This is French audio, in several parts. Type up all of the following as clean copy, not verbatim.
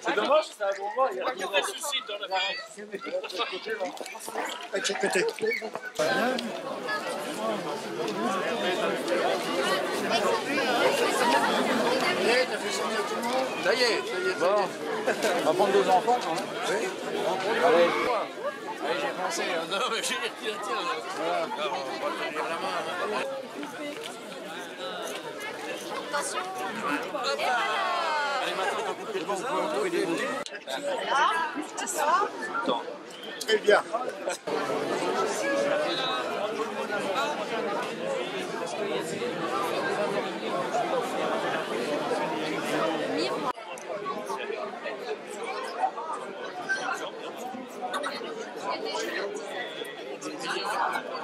C'est dommage, c'est un bon moment, il y a des soucis dans la vie. Ça y est, bon. On va prendre 2 enfants quand même. Oui. Allez. Allez, j'ai pensé. Non, mais j'ai dit, tiens, voilà. On va tenir la main. Attention. Allez, maintenant, t'as coupé le bon, on peut trouver des bouts. C'est ça. Très bien.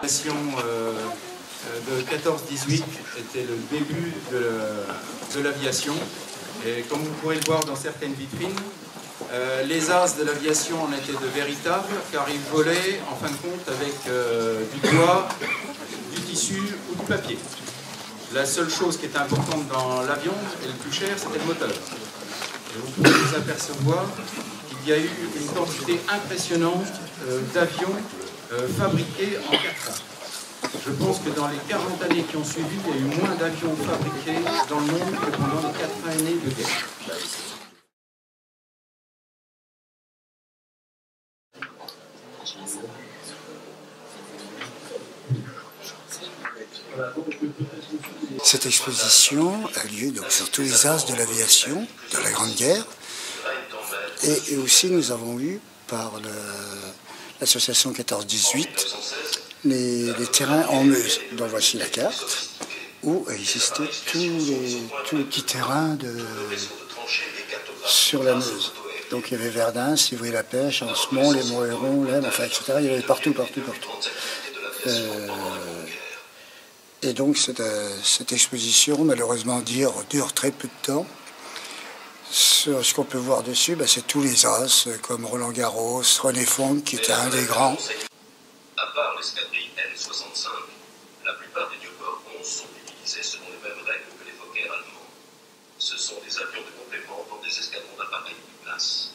La session de 14-18 était le début de l'aviation. Et comme vous pourrez le voir dans certaines vitrines, les as de l'aviation en étaient de véritables, car ils volaient en fin de compte avec du bois, du tissu ou du papier. La seule chose qui était importante dans l'avion, et le plus cher, c'était le moteur. Et vous pouvez vous apercevoir qu'il y a eu une quantité impressionnante d'avions fabriqués en 4 ans. Je pense que dans les 40 années qui ont suivi, il y a eu moins d'avions fabriqués dans le monde que pendant les 4 années de guerre. Cette exposition a lieu donc sur tous les as de l'aviation de la Grande Guerre. Et aussi nous avons eu par l'association 14-18 les terrains en Meuse, dont voici la carte, où existaient tous les petits terrains sur la Meuse. Donc il y avait Verdun, Civry-la-Pêche, Ansemont, les Moërons, l'Aisne, enfin, etc. Il y avait partout. Et donc cette exposition, malheureusement, dure très peu de temps. Ce qu'on peut voir dessus, c'est tous les as, comme Roland Garros, René Fonck, qui était un des grands. À part l'escadrille N-65, la plupart des Nieuport 11 sont utilisés selon les mêmes règles que les Fokker allemands. Ce sont des avions de complément pour des escadrons d'appareils de place.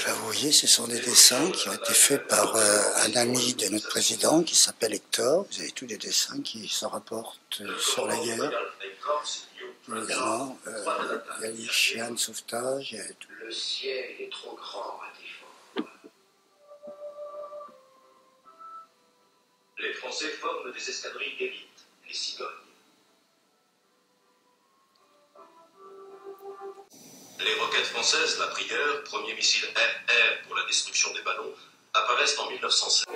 Là, vous voyez, ce sont des dessins qui ont été faits par un ami de notre président qui s'appelle Hector. Vous avez tous les dessins qui se rapportent sur la guerre. Évidemment, il y a les chiens de sauvetage. Il y a tout. Le ciel est trop grand à défendre. Les Français forment des escadrilles d'élite, les cigognes. française, la Prieur, premier missile air-air pour la destruction des ballons, apparaissent en 1907.